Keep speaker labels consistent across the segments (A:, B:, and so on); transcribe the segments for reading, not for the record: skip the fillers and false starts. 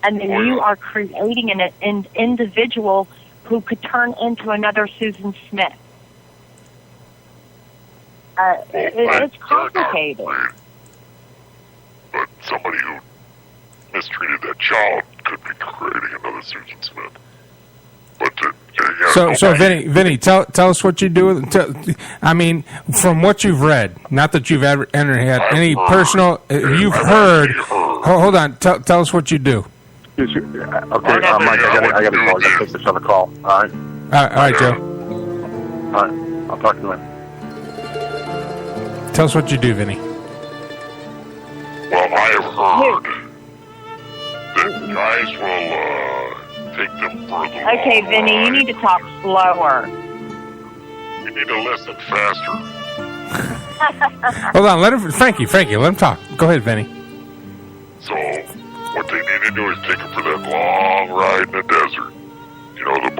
A: and then you are creating an individual who could turn into another Susan Smith. It's complicated.
B: But somebody who mistreated that child could be creating another Susan Smith. But
C: so Vinny, tell us what you do. I mean, from what you've read, not that you've ever had any personal. You've heard. Hold on. Tell us what you do.
D: Okay, Mike, I got to go. I got to take this other call. All right.
C: All right, Joe.
D: All right. I'll talk to you later.
C: Tell us what you do, Vinny.
B: Well, I have heard that guys will take them for a little
A: Okay, Vinny, you need to talk slower.
B: You need to listen faster.
C: Hold on, Frankie, let him talk. Go ahead, Vinny.
B: So, what they need to do is take them for that long ride in the desert. You know, the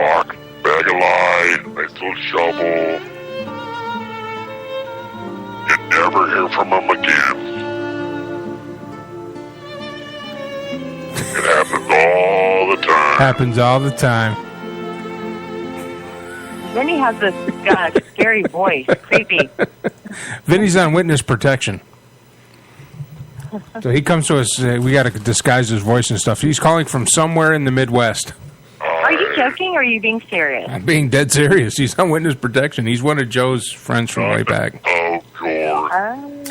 B: bag of lye, nice little shovel. You never hear from them again. It happens all the time.
C: Happens all the time.
A: Vinny has this scary voice. Creepy.
C: Vinny's on witness protection. So he comes to us, we got to disguise his voice and stuff. He's calling from somewhere in the Midwest.
A: Are you joking or are you being serious?
C: I'm being dead serious. He's on witness protection. He's one of Joe's friends from way back.
B: Oh, God.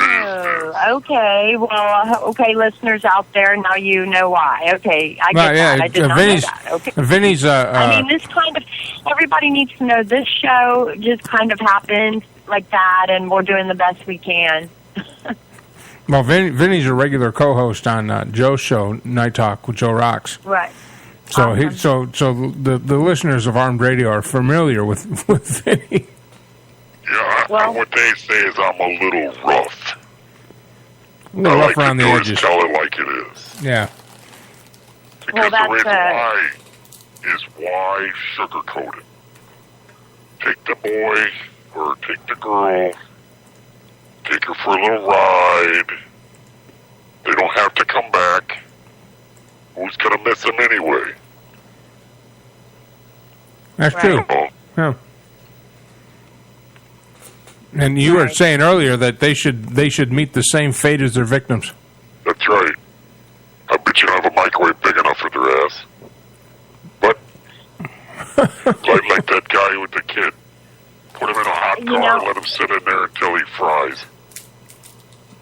A: Oh, okay. Well, okay, listeners out there, now you know why. Okay, I get that. I did not know that. Okay.
C: Vinny's,
A: I mean, this kind of, everybody needs to know this show just kind of happened like that, and we're doing the best we can.
C: Well, Vinny's a regular co-host on Joe's show, Night Talk with Joe Rocks.
A: Right.
C: So the listeners of Armed Radio are familiar with Vinny.
B: Yeah, well, what they say is I'm a little rough.
C: A little rough around the edges.
B: Tell it like it is.
C: Yeah.
B: Because the reason why is why sugarcoat it. Take the boy or take the girl, take her for a little ride. They don't have to come back. Who's going to miss them anyway?
C: That's true. Yeah. And you were saying earlier that they should meet the same fate as their victims.
B: That's right. I bet you don't have a microwave big enough for their ass. But like that guy with the kid, put him in a hot car, let him sit in there until he fries.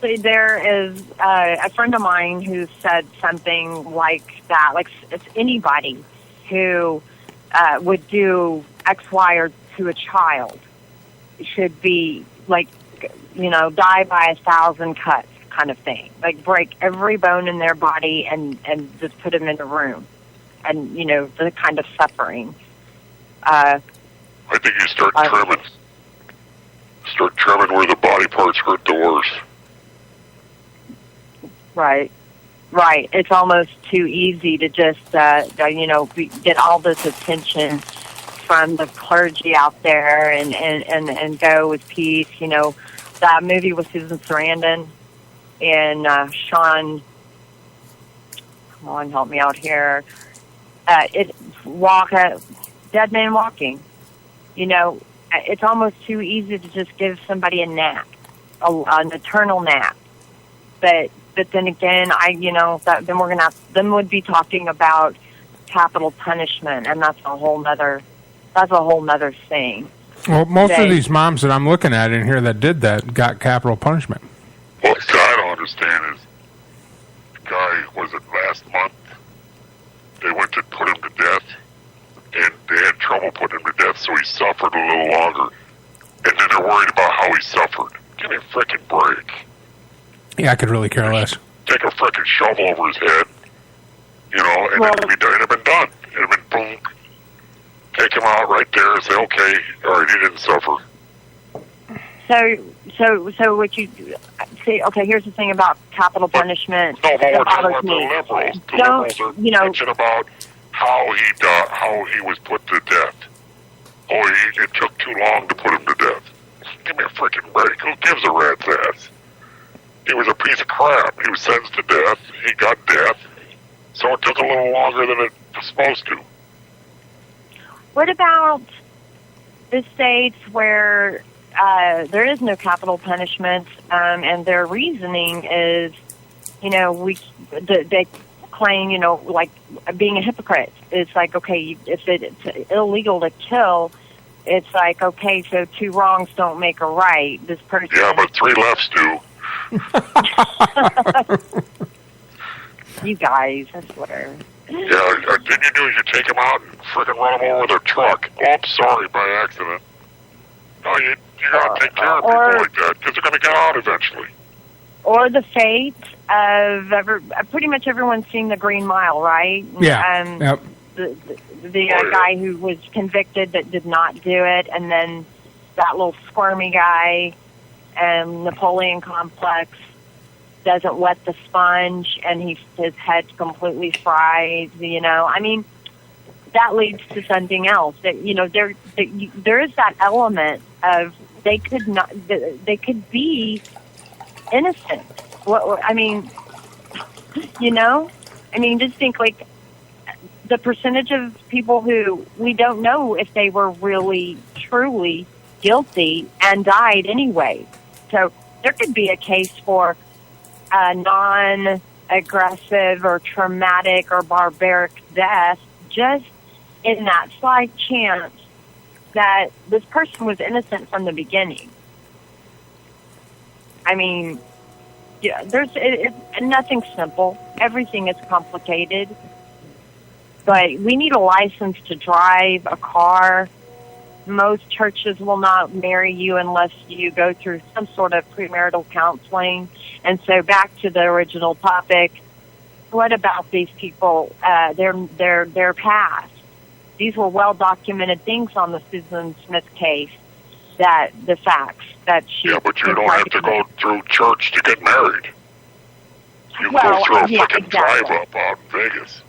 A: There is a friend of mine who said something like that. Like, it's anybody who would do X, Y, or to a child should be, like, die by 1,000 cuts kind of thing. Like, break every bone in their body and just put them in a room. And, the kind of suffering.
B: I think you start trimming. Start trimming where the body parts hurt the worst.
A: Right. It's almost too easy to just, get all this attention from the clergy out there and go with peace. That movie with Susan Sarandon and Sean, come on, help me out here. Dead Man Walking. It's almost too easy to just give somebody a nap, an eternal nap. But then again, then we'd be talking about capital punishment, and that's a whole nother thing.
C: Well, most of these moms that I'm looking at in here that did that got capital punishment.
B: Well, what I don't understand is, the guy, was it last month, they went to put him to death, and they had trouble putting him to death, so he suffered a little longer, and then they're worried about how he suffered. Give me a frickin' break.
C: Yeah, I could really care less.
B: Take a frickin' shovel over his head, and it would have been done. It would have been boom. Take him out right there and say, okay, all right, he didn't suffer.
A: So what you say? Okay, here's the thing about capital punishment.
B: No, but we're talking about the liberals. The liberals are bitching about how he was put to death. It took too long to put him to death. Give me a frickin' break. Who gives a rat's ass? He was a piece of crap. He was sentenced to death. He got death. So it took a little longer than it was supposed to.
A: What about the states where there is no capital punishment, and their reasoning is, they claim, like being a hypocrite. It's like, okay, if it's illegal to kill, it's like, okay, so 2 wrongs don't make a right. This person.
B: Yeah, but 3 lefts do.
A: You guys, I swear.
B: Yeah, didn't you do is you take them out and freaking run them over with a truck? Oh, I'm sorry, by accident. No, you gotta take care of people like that, because they're gonna get out eventually.
A: Or the fate of pretty much everyone's seen The Green Mile, right?
C: Yeah. Yep.
A: The guy who was convicted that did not do it, and then that little squirmy guy, Napoleon Complex, doesn't wet the sponge, and his head's completely fried. I mean, that leads to something else. That there is that element of they could be innocent. Just think like the percentage of people who we don't know if they were really truly guilty and died anyway. So there could be a case for a non-aggressive or traumatic or barbaric death just in that slight chance that this person was innocent from the beginning. I mean, yeah, nothing's simple. Everything is complicated. But we need a license to drive a car. Most churches will not marry you unless you go through some sort of premarital counseling. And so back to the original topic, what about these people, their past? These were well-documented things on the Susan Smith case, that the facts that she...
B: Yeah, but you don't have to go through church to get married. You go through a freaking drive-up out in Vegas.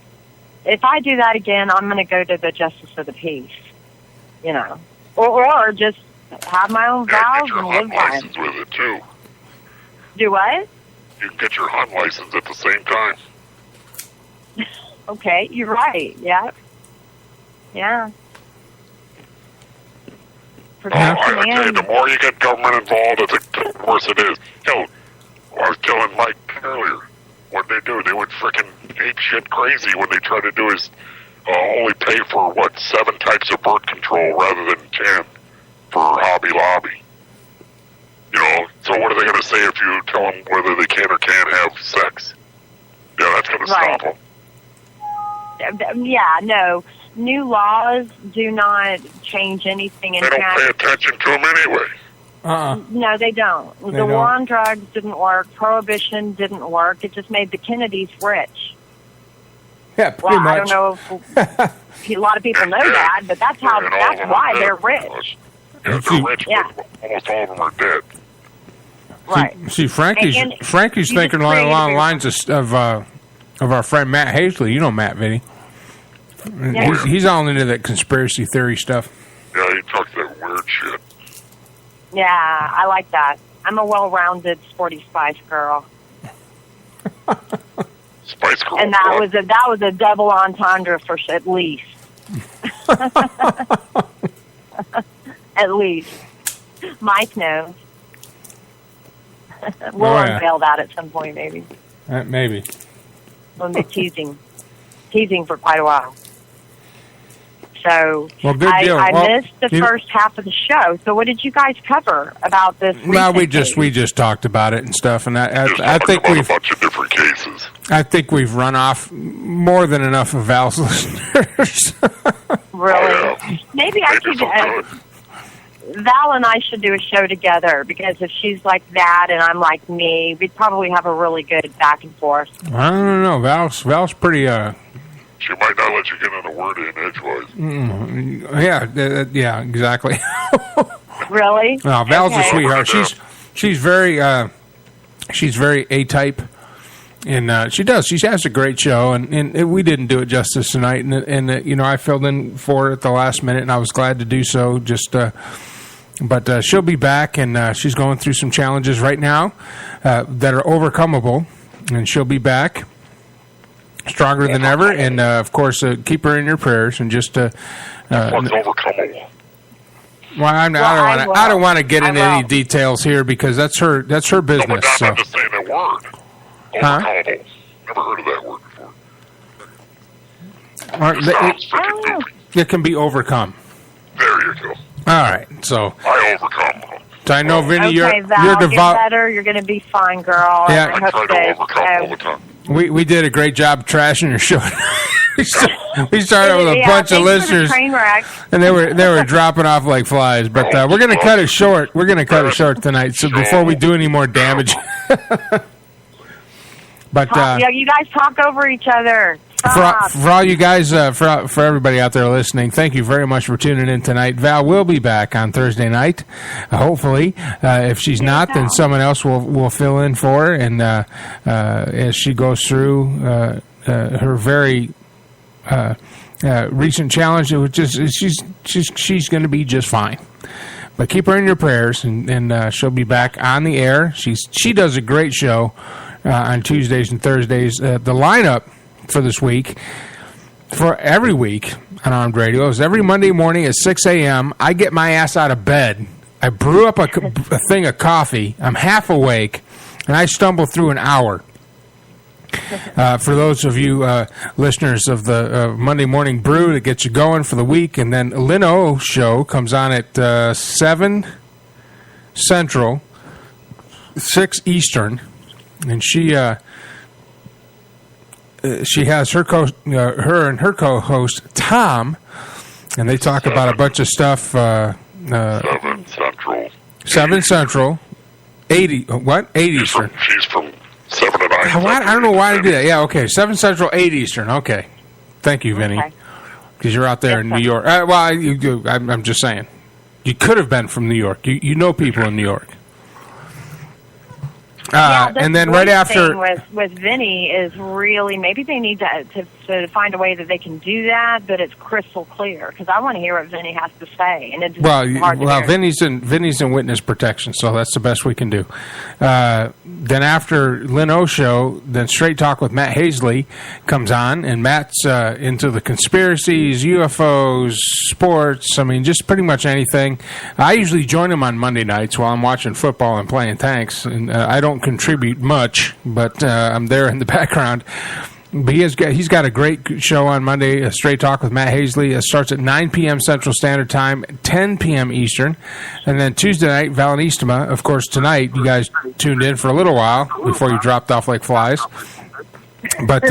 A: If I do that again, I'm going to go to the Justice of the Peace, or just have my own vows and live by them.
B: You can get your hunt license with it, too.
A: Do what?
B: You can get your hunt license at the same time.
A: Okay, you're right, yeah.
B: I tell you, the more you get government involved, the worse it is. I was telling Mike earlier, what they do, they would frickin' ape shit crazy when they try to do is only pay for, 7 types of birth control rather than 10 for Hobby Lobby. So what are they going to say if you tell them whether they can or can't have sex? Yeah, that's going to stop them.
A: Yeah, no. New laws do not change anything in
B: They don't pay attention to them anyway.
A: No, they don't. The war on drugs didn't work. Prohibition didn't work. It just made the Kennedys rich.
C: Yeah, pretty much.
A: I don't know if a lot of people know that, but that's why they're rich.
B: Yeah, they're rich, but almost all of them are dead.
A: Right.
C: See, Frankie's thinking along the lines of our friend Matt Hazley. You know Matt, Vinny. Yeah. He's all into that conspiracy theory stuff.
B: Yeah, he talks that weird shit.
A: Yeah, I like that. I'm a well-rounded, sporty Spice Girl.
B: Spice Girl.
A: And that was a double entendre for at least. At least. Mike knows. We'll unveil that at some point, maybe.
C: Maybe.
A: We'll be teasing for quite a while. So
C: good deal.
A: I missed the first half of the show. So what did you guys cover about this?
C: Well, we just talked about it and stuff, and I think we've
B: a bunch of different cases.
C: I think we've run off more than enough of Val's listeners.
A: Really?
B: Oh, yeah.
A: Maybe I could. Val and I should do a show together, because if she's like that and I'm like me, we'd probably have a really good back and forth.
C: I don't know. Val's pretty.
B: She might not let you get in a word in edgewise.
C: Yeah, exactly.
A: Really?
C: No, Val's a sweetheart. She's very A-type, and she has a great show. And we didn't do it justice tonight, and I filled in for her at the last minute, and I was glad to do so. But she'll be back, and she's going through some challenges right now that are overcomable, and she'll be back. stronger than ever, and of course, keep her in your prayers, and just
B: let's overcome it.
C: Well, I don't want to get into any details here because that's her business. No, but
B: I'm just saying that word. Overcomable. Never heard of that word before.
C: It can be overcome.
B: There you go.
C: All right, so
B: I overcome.
C: So I know, Vinny, you're
A: Val,
C: devout.
A: get better. You're going to be fine, girl.
C: Yeah,
B: I try to overcome all the time.
C: We did a great job trashing your show. We started with a bunch of listeners, and they were dropping off like flies. But we're going to cut it short. We're going to cut it short tonight. So before we do any more damage, but
A: you guys talk over each other.
C: For all you guys, for everybody out there listening, thank you very much for tuning in tonight. Val will be back on Thursday night, hopefully. If she's not, then someone else will fill in for her, and as she goes through her very recent challenge, which is she's going to be just fine. But keep her in your prayers, and she'll be back on the air. She does a great show on Tuesdays and Thursdays. The lineup for this week, for every week on Armed Radio, is every Monday morning at 6 a.m. I get my ass out of bed. I brew up a thing of coffee. I'm half awake, and I stumble through an hour. For those of you listeners of the Monday Morning Brew, that gets you going for the week. And then Lynn O show comes on at 7 Central, 6 Eastern, and she has her and her co-host Tom, and they talk about a bunch of stuff. 7
B: Central.
C: 7 Central. 8 Eastern.
B: She's from 7 to 9.
C: I don't know why I did that. Yeah, okay. 7 Central, 8 Eastern. Okay. Thank you, Vinny. Because you're out there in New York. I'm just saying. You could have been from New York. You know people in New York. And then right after,
A: with Vinny is really, maybe they need to find a way that they can do that, but it's crystal clear, because I want to hear what Vinny has to say, and it's hard to hear.
C: Vinny's in witness protection, so that's the best we can do. Then after Lynn O show, then Straight Talk with Matt Hazley comes on, and Matt's into the conspiracies, UFOs, sports. I mean, just pretty much anything. I usually join him on Monday nights while I'm watching football and playing tanks, and I don't contribute much, but I'm there in the background. But he's got a great show on Monday, Straight Talk with Matt Hazley. It starts at 9 p.m. Central Standard Time, 10 p.m. Eastern. And then Tuesday night, Valainistima. Of course, tonight, you guys tuned in for a little while before you dropped off like flies. But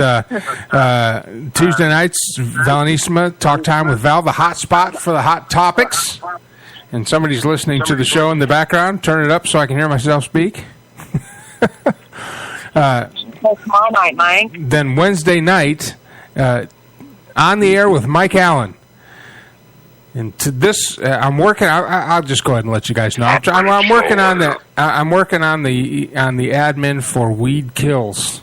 C: Tuesday nights, Valainistima, Talk Time with Val, the hot spot for the hot topics. And somebody's listening to the show in the background. Turn it up so I can hear myself speak.
A: Tomorrow night, Mike.
C: Then Wednesday night, on the air with Mike Allen. And to this, I'm working. I'll just go ahead and let you guys know. I'm working on the. I'm working on the admin for Weed Kills,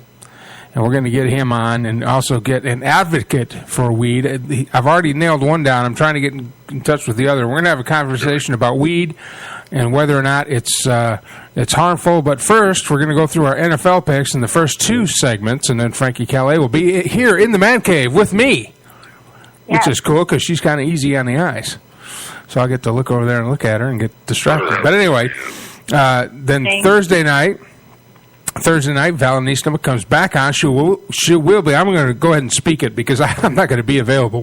C: and we're going to get him on, and also get an advocate for weed. I've already nailed one down. I'm trying to get in touch with the other. We're going to have a conversation about weed and whether or not it's harmful. But first, we're going to go through our NFL picks in the first two segments, and then Frankie Calley will be here in the man cave with me, which is cool because she's kind of easy on the eyes. So I'll get to look over there and look at her and get distracted. But anyway, then Thursday night, Valainistima comes back on. She will be. I'm going to go ahead and speak it because I'm not going to be available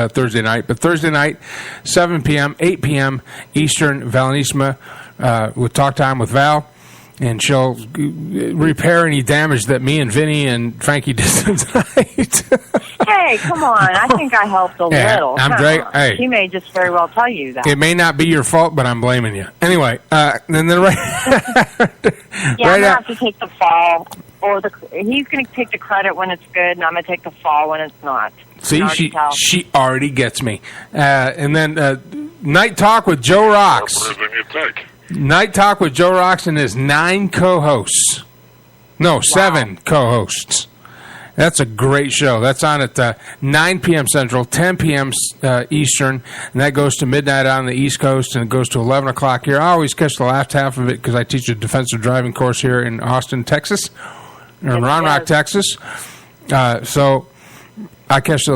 C: Thursday night. But Thursday night, 7 p.m., 8 p.m. Eastern, Valainistima with Talk Time with Val. And she'll repair any damage that me and Vinny and Frankie did tonight.
A: Hey, come on. I think I helped a little.
C: I'm great. Hey,
A: she may just very well tell you that.
C: It may not be your fault, but I'm blaming you. Anyway, then the
A: I'm going to have to take the fall. He's going to take the credit when it's good, and I'm going to take the fall when it's not.
C: See, she already gets me. And then Night Talk with Joe Rocks. Night Talk with Joe Rocks and his 9 co-hosts. No, 7 co-hosts. That's a great show. That's on at 9 p.m. Central, 10 p.m. Eastern, and that goes to midnight on the East Coast, and it goes to 11 o'clock here. I always catch the last half of it because I teach a defensive driving course here in Austin, Texas, or in Round Rock, Texas. So I catch the